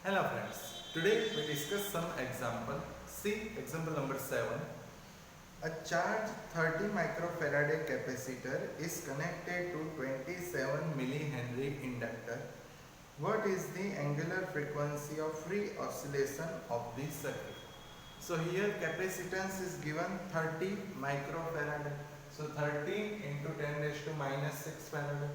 Hello friends, today we discuss some example. See example number 7. A charged 30 microfarad capacitor is connected to 27 millihenry inductor. What is the angular frequency of free oscillation of this circuit? So here capacitance is given 30 microfarad. So 30 into 10 raised to minus 6 farad.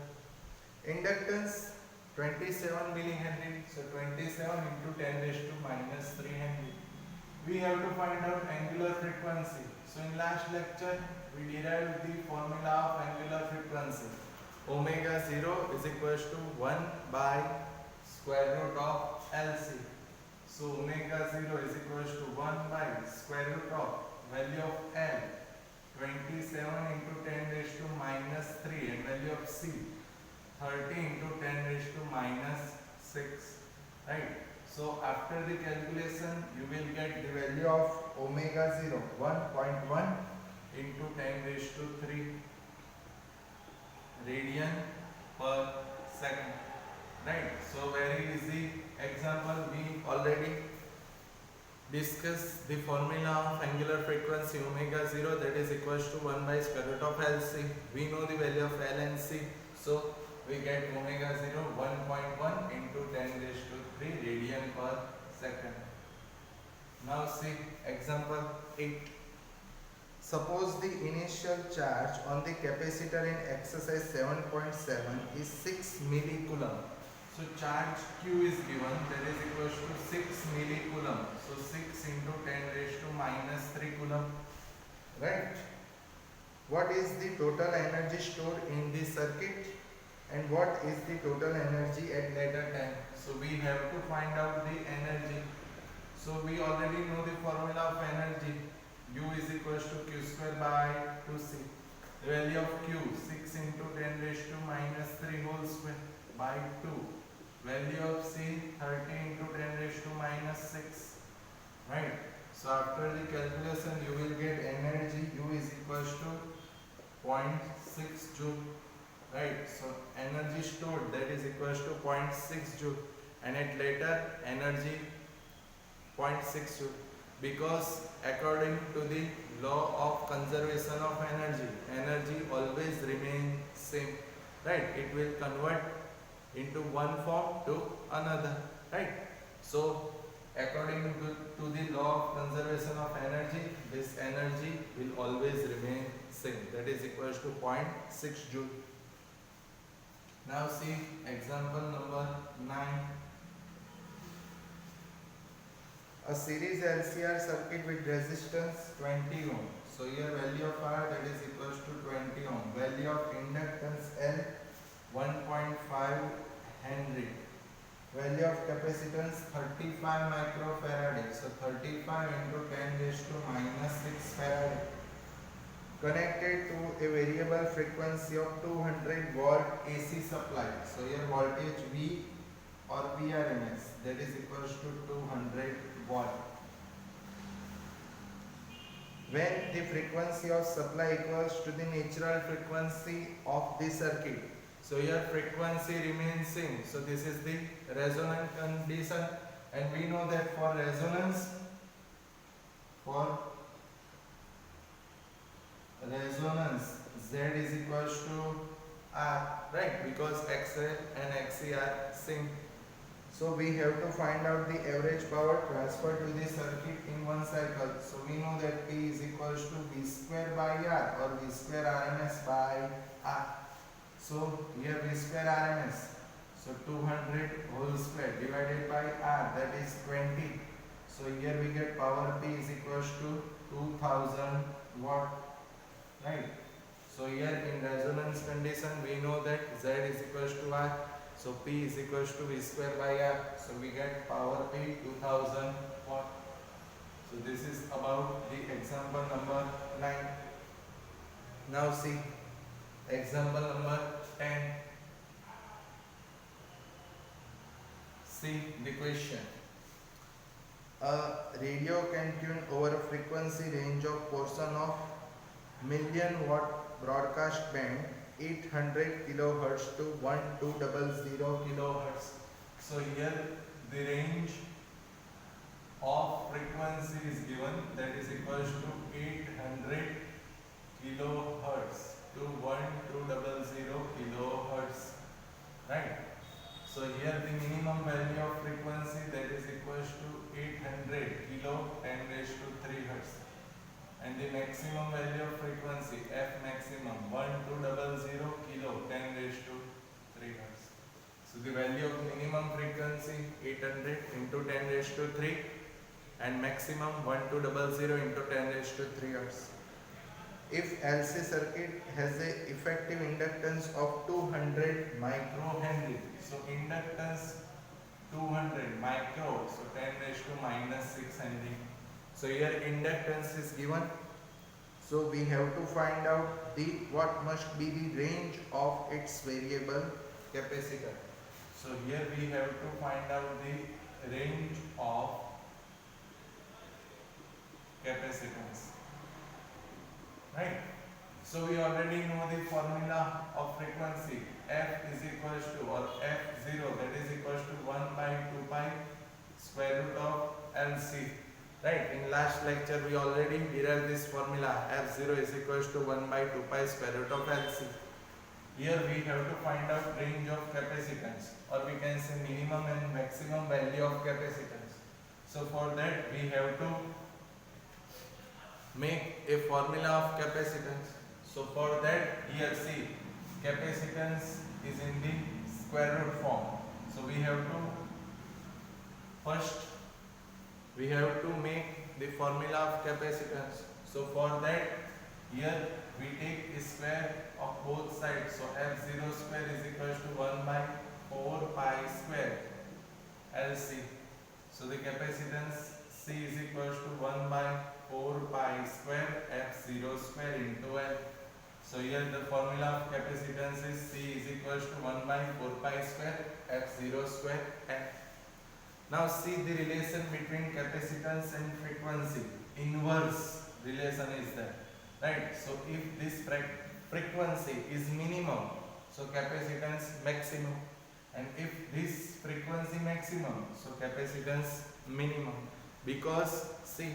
Inductance 27 millihenry. So 27 into 10 raised to minus 3 Henry. We have to find out angular frequency. So in last lecture we derived the formula of angular frequency. Omega 0 is equals to 1 by square root of LC. So omega 0 is equals to 1 by square root of value of L 27 into 10 raised to minus 3 and value of C 30 into 10 raised to minus 6, right? So after the calculation you will get the value of omega 0 1.1 into 10 raised to 3 radian per second, right? So very easy example. We already discuss the formula of angular frequency omega 0, that is equals to 1 by square root of LC. We know the value of L and C, so we get omega 0 1.1 into 10 raised to 3 radian per second. Now see example 8. Suppose the initial charge on the capacitor in exercise 7.7 is 6 millicoulomb. So charge Q is given, that is equals to 6 millicoulomb. So 6 into 10 raised to minus 3 coulomb, right? What is the total energy stored in this circuit and what is the total energy at later time? So we have to find out the energy. So we already know the formula of energy. U is equals to Q square by 2C. The value of Q 6 into 10 raised to minus 3 whole square by 2. Value of C 30 into 10 raised to minus 6, right? So after the calculation you will get energy U is equals to 0.6 joule, right? So energy stored, that is equals to 0.6 joule, and at later energy 0.6 joule, because according to the law of conservation of energy always remains same, right? It will convert into one form to another, right? So according to the law of conservation of energy, this energy will always remain same, that is equals to 0.6 joule. Now see example number 9. A series LCR circuit with resistance 20 ohm. So here value of R, that is equals to 20 ohm. Value of inductance L 1.5 Henry. Value of capacitance 35 microfarad. So 35 into 10 raised to minus 6 farad. Connected to a variable frequency of 200 volt AC supply. So here voltage V or VRMS, that is equals to 200 watt. When the frequency of supply equals to the natural frequency of the circuit, so here frequency remains same. So this is the resonant condition, and we know that for resonance Z is equals to R, right? Because XL and XC are same. So we have to find out the average power transferred to the circuit in one cycle. So we know that P is equals to V square by R or V square RMS by R. So here V square RMS, so 200 whole square divided by R, that is 20. So here we get power P is equals to 2000 watt, right? So here in resonance condition we know that Z is equals to R. So P is equals to V square by R. So we get power P 2000 watt. So this is about the example number 9. Now see example number 10. See the question. A radio can tune over a frequency range of portion of million watt broadcast band 800 kilohertz to 1200 kilohertz. So here the range of frequency is given, that is equals to 800 kilohertz to 1200 kilohertz, right? So here the minimum value of frequency, that is equals to 800 kilo 10 raised to 3 hertz, and the maximum value of frequency f maximum 1200 kilo 10 raised to 3 hertz. So the value of minimum frequency 800 into 10 raised to 3 and maximum 1200 into 10 raised to 3 hertz. If LC circuit has a effective inductance of 200 microhenry, so inductance 200 micro, so 10 raised to minus 6 Henry. So here inductance is given. So we have to find out the what must be the range of its variable capacitor. So here we have to find out the range of capacitance, right? So we already know the formula of frequency. F is equals to, or F0, that is equals to 1 by 2 pi square root of LC, right? In last lecture we already derived this formula. F0 is equals to 1 by 2 pi square root of LC. Here we have to find out range of capacitance, or we can say minimum and maximum value of capacitance. So for that we have to make a formula of capacitance. So for that, here see, capacitance is in the square root form. So we have to first make the formula of capacitance. So for that, here we take the square of both sides. So F0 square is equals to 1 by 4 pi square LC. So the capacitance C is equals to 1 by 4 pi square F0 square into L. So here the formula of capacitance is C is equals to 1 by 4 pi square F0 square L. Now see the relation between capacitance and frequency. Inverse relation is there, right? So if this frequency is minimum, so capacitance maximum, and if this frequency maximum, so capacitance minimum, because see,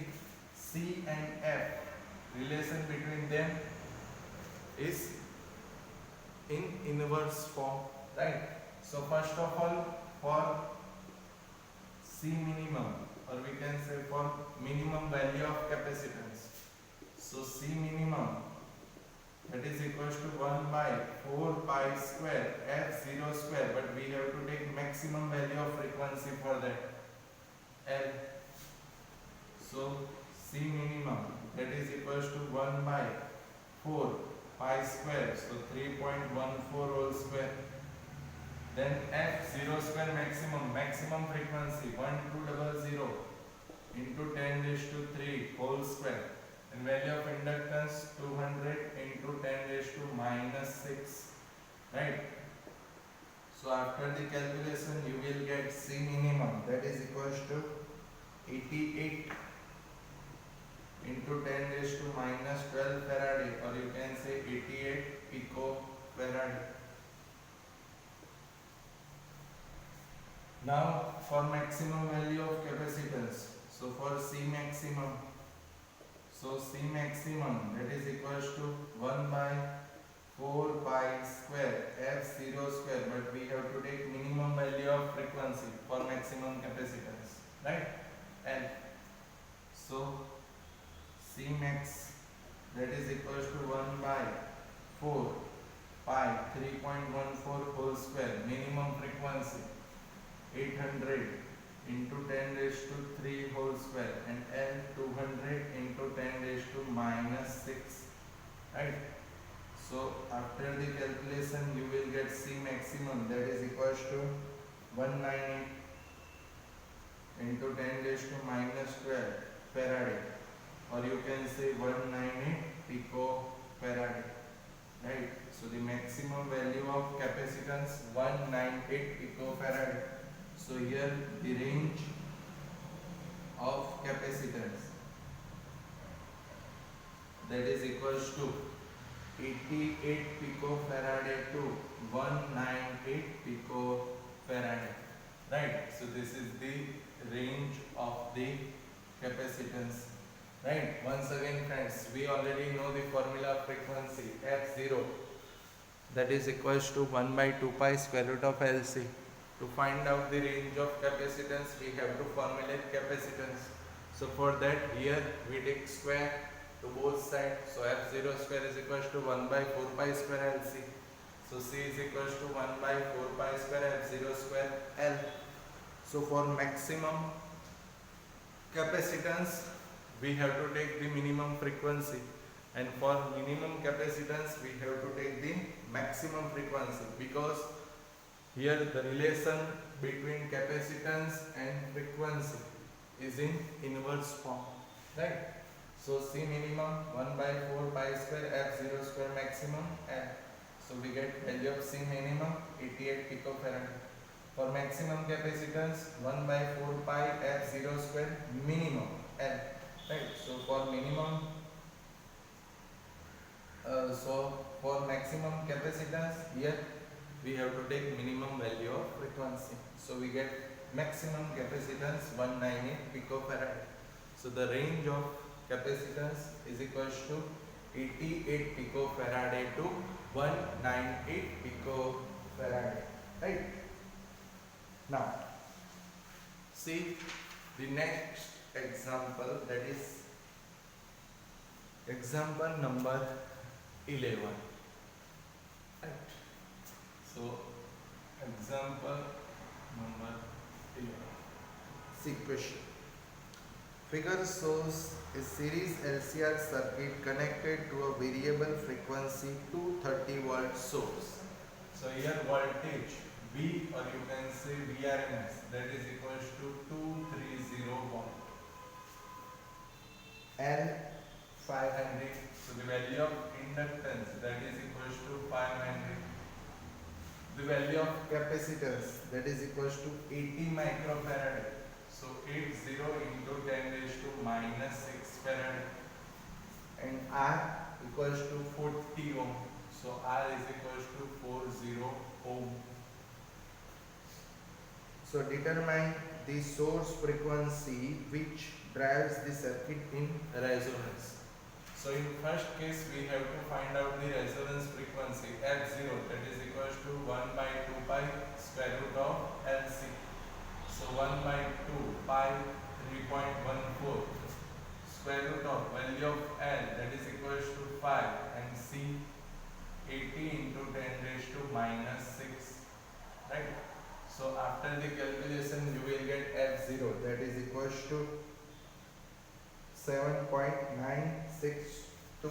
C and F, relation between them is in inverse form, right? So first of all, for C minimum, or we can say for minimum value of capacitance, so C minimum, that is equals to 1 by 4 pi square F0 square, but we have to take maximum value of frequency for that, L. So C minimum, that is equals to 1 by 4 pi square, so 3.14 whole square. Then F0 square maximum frequency 1200 into 10 raised to 3 whole square, and value of inductance 200 into 10 raised to minus 6, right? So after the calculation you will get C minimum, that is equals to 88 into 10 raised to minus 12 Faraday, or you can say 88 picofarad. Now for maximum value of capacitance, so for C maximum, so C maximum, that is equals to 1 by 4 pi square F0 square, but we have to take minimum value of frequency for maximum capacitance, right? And so C max, that is equals to 1 by 4 pi 3.14 whole square, minimum frequency 800 into 10 raised to 3 whole square, and L 200 into 10 raised to minus 6, right? So after the calculation you will get C maximum, that is equals to 198 into 10 raised to minus 12 Faraday, or you can say 198 picofarad, right? So the maximum value of capacitance 198 picofarad. So here the range of capacitance, that is equals to 88 picofarad to 198 picofarad. right? So this is the range of the capacitance, right? Once again friends, we already know the formula of frequency f0, that is equals to 1 by 2 pi square root of LC. To find out the range of capacitance, we have to formulate capacitance. So for that, here we take square to both sides. So f0 square is equals to 1 by 4 pi square LC. So C is equals to 1 by 4 pi square f0 square L. So for maximum capacitance, we have to take the minimum frequency, and for minimum capacitance we have to take the maximum frequency, because here the relation between capacitance and frequency is in inverse form, right? So C minimum 1 by 4 pi square f0 square maximum, and so we get value of C minimum 88 picofarad. For maximum capacitance 1 by 4 pi f0 square minimum L, right? So for minimum, so for maximum capacitance, here we have to take minimum value of frequency. So we get maximum capacitance 198 picofarad. So the range of capacitance is equals to 88 picofarad to 198 picofarad, right? Now, see the next example, that is example number 11. Right. So, example number 11. See question. Figure shows a series LCR circuit connected to a variable frequency 230 volt source. So here voltage V, or you can say VRMS, that is equals to 230 volt, L 500. So the value of inductance, that is equals to 500. The value of capacitance, that is equals to 80 microfarad. So 80 into 10 raised to minus 6 farad, and R equals to 40 ohm. So R is equals to 40 ohm. So determine the source frequency which drives the circuit in resonance. So in first case we have to find out the resonance frequency f0, that is equals to 1 by 2 pi square root of LC. So 1 by 2 pi 3.14 square root of value of L, that is equals to 5, and C 80 into 10 raised to minus 6, right? So after the calculation you will get f0, that is equals to 7.962,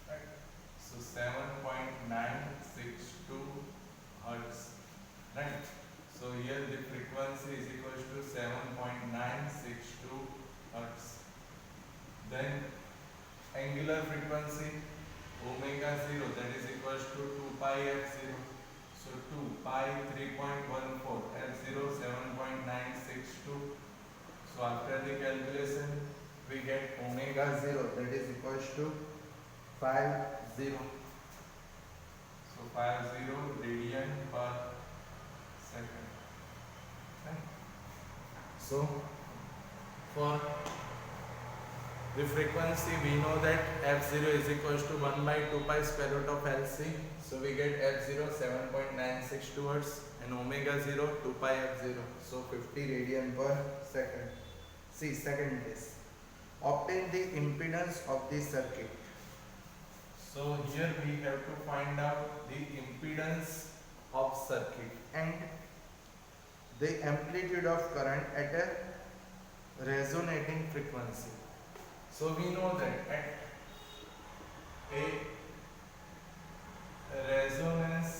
right? So 7.962 hertz, right? So here the frequency is equals to 7.962 hertz. Then angular frequency omega 0, that is equals to 2 pi f0. So 2 pi 3.14 f0 7.962. So after the calculation we get omega 0, that is equals to 50. So 50 radian per second. Right. So for the frequency we know that f0 is equals to 1 by 2 pi square root of LC. So we get f0 7.962 hertz, and omega 0 2 pi f0. So 50 radian per second. See second case. Obtain the impedance of the circuit. So here we have to find out the impedance of circuit and the amplitude of current at a resonating frequency. So we know that at a resonance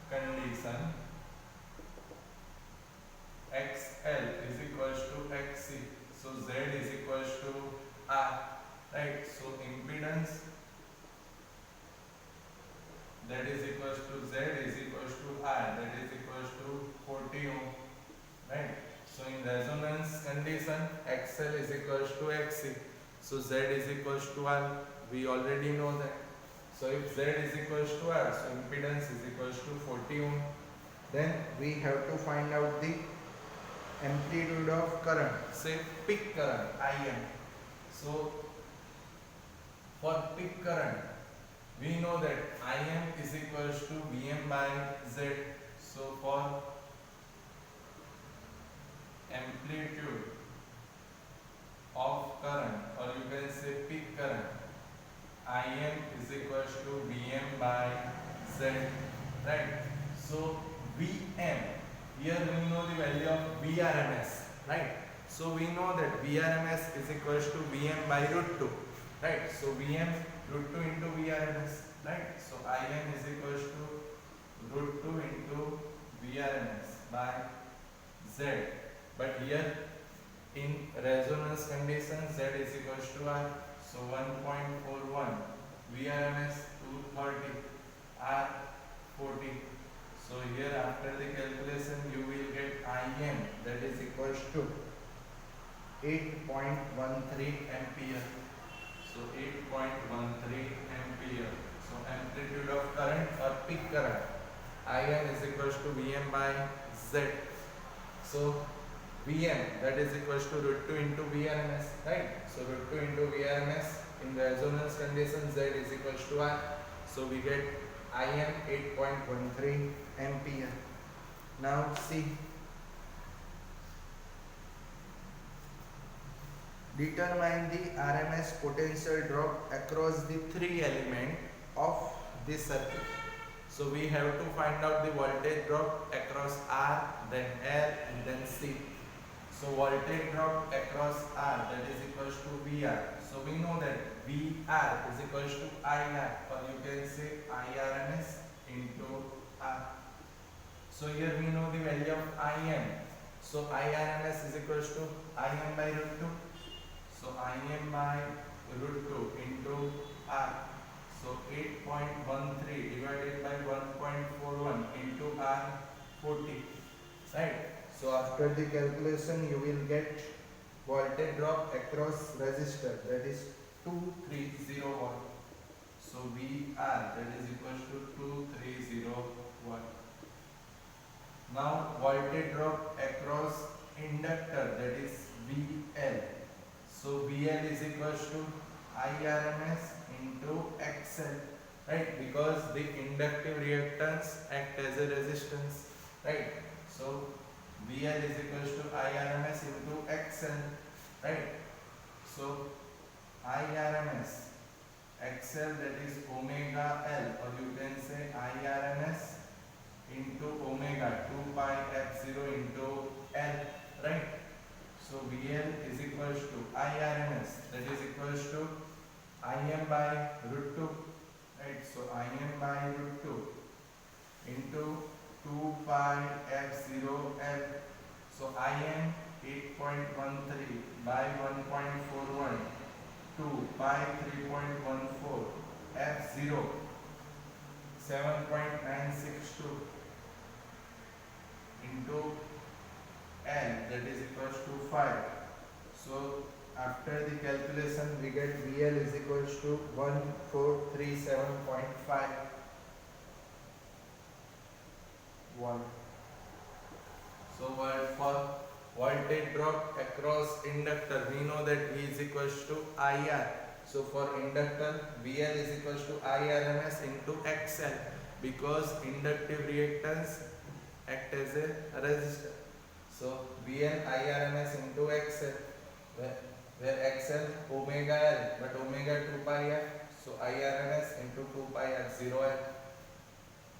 condition XL is equals to XC. So Z is equals to R, right? So impedance, that is equals to Z is equals to R, that is equals to 40 ohm, right? So in resonance condition XL is equals to XC. So Z is equals to R, we already know that. So if Z is equals to R, so impedance is equals to 40 ohm. Then we have to find out the amplitude of current, say peak current Im. So for peak current we know that Im is equals to Vm by Z. So for amplitude of current, or you can say peak current, Im is equals to Vm by Z, right? So Vm, here we know the value of Vrms, right? So we know that Vrms is equals to Vm by root 2, right? So Vm root 2 into Vrms, right? So Im is equals to root 2 into Vrms by Z. But here in resonance condition Z is equals to R. So 1.41, Vrms 230, R 40. So here after the calculation you will get Im, that is equals to 8.13 ampere. So 8.13 ampere. So amplitude of current or peak current Im is equals to Vm by Z. So Vm, that is equals to root 2 into Vrms, right? So root 2 into Vrms in resonance condition Z is equals to R. So we get Im 8.13 ampere. Now see, determine the RMS potential drop across the three elements of this circuit. So we have to find out the voltage drop across R, then L, and then C. So voltage drop across R, that is equals to VR. So we know that VR is equals to IR, or you can say IRMS into R. So here we know the value of Im. So IRMS is equals to Im by root 2. So Im by root 2 into R. So 8.13 divided by 1.41 into R 40, right? So after the calculation you will get voltage drop across resistor, that is 230 watt. So VR, that is equals to 230 watt. Now voltage drop across inductor, that is VL. So VL is equals to IRMS into XL, right? Because the inductive reactance act as a resistance, right? So VL is equals to IRMS into XL, right? So IRMS XL, that is omega L, or you can say IRMS into omega 2 pi f0 into L, right? So VL is equals to IRMS, that is equals to Im by root 2, right? So Im by root 2 into 2 pi f0 L. So Im 8.13 by 1.41 2 pi 3.14 f0 7.962 into L, that is equals to 5. So after the calculation we get VL is equals to 1437.5 1. So for voltage drop across inductor we know that V is equals to IR. So for inductor VL is equals to IRMS into XL, because inductive reactance act as a resistor. So VL IRMS into XL, where XL omega L, but omega 2 pi F. So IRMS into 2 pi F0 L.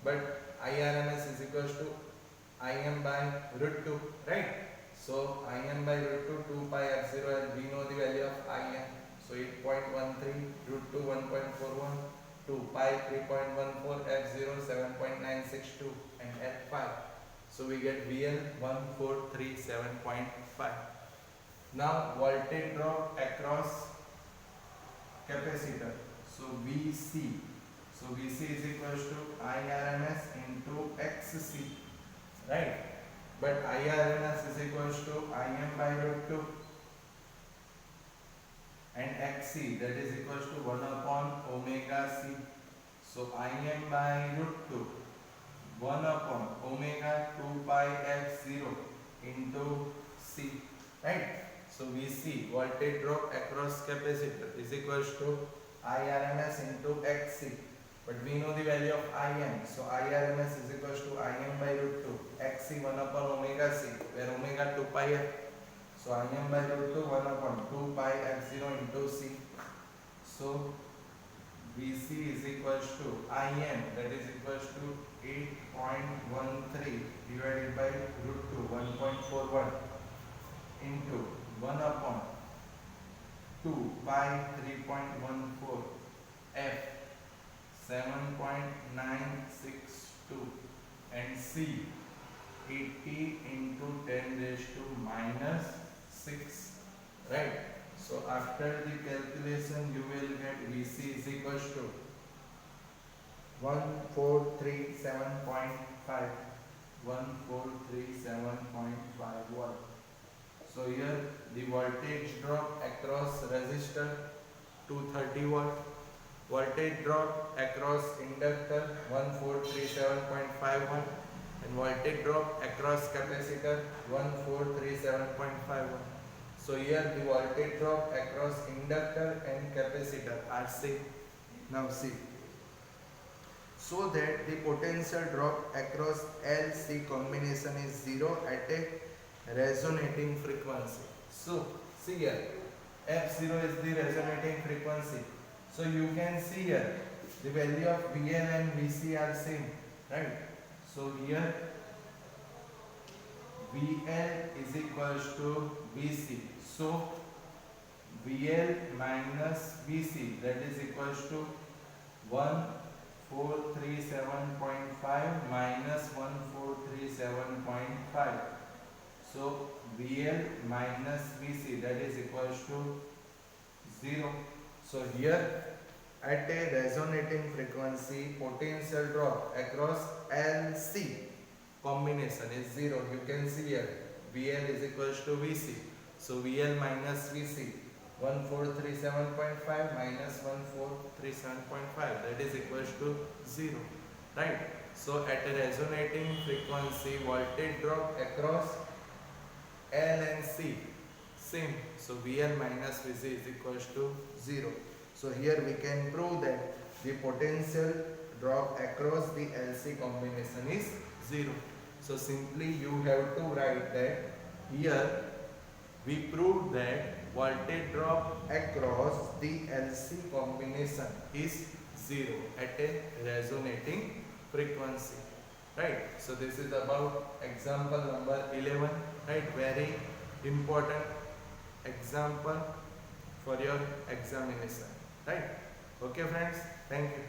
But IRMS is equals to Im by root 2, right? So Im by root 2 2 pi f0 L, we know the value of Im. So 8.13 root 2 1.41 2 pi 3.14 f0 7.962 and f5. So we get VL 1437.5. Now voltage drop across capacitor. So VC. So VC is equals to IRMS into XC, right? But IRMS is equals to Im by root 2 and XC, that is equals to 1 upon omega C. So Im by root 2 1 upon omega 2 pi f0 into C, right? So VC, voltage drop across capacitor, is equals to IRMS into XC. But we know the value of Im, so IRMS is equals to Im by root 2, XC 1 upon omega C, where omega 2 pi f. So Im by root 2 1 upon 2 pi f0 into C. So VC is equals to Im, that is equals to 8.13 divided by root 2, 1.41 into 1 upon 2 pi 3.14 f 7.962 and C 80 into 10 raised to minus 6, right? So after the calculation you will get VC is equals to 1437.5, 1437.51. So here the voltage drop across resistor 230 watt, voltage drop across inductor 1437.51, and voltage drop across capacitor 1437.51. So here the voltage drop across inductor and capacitor are same. Now see, so that the potential drop across LC combination is 0 at a resonating frequency. So see here, F0 is the resonating frequency. So you can see here the value of VL and VC are same, right? So here VL is equals to VC. So VL minus VC, that is equals to 1437.5 minus 1437.5. So VL minus VC, that is equals to 0. So here at a resonating frequency, potential drop across LC combination is 0. You can see here VL is equals to VC. So VL minus VC, 1437.5 minus 1437.5, that is equals to 0, right? So at a resonating frequency, voltage drop across L and C same. So VL minus VC is equals to 0. So here we can prove that the potential drop across the LC combination is 0. So simply you have to write that here we proved that voltage drop across the LC combination is 0 at a resonating frequency, right? So this is about example number 11, right? Very important example for your examination, right? Okay friends, thank you.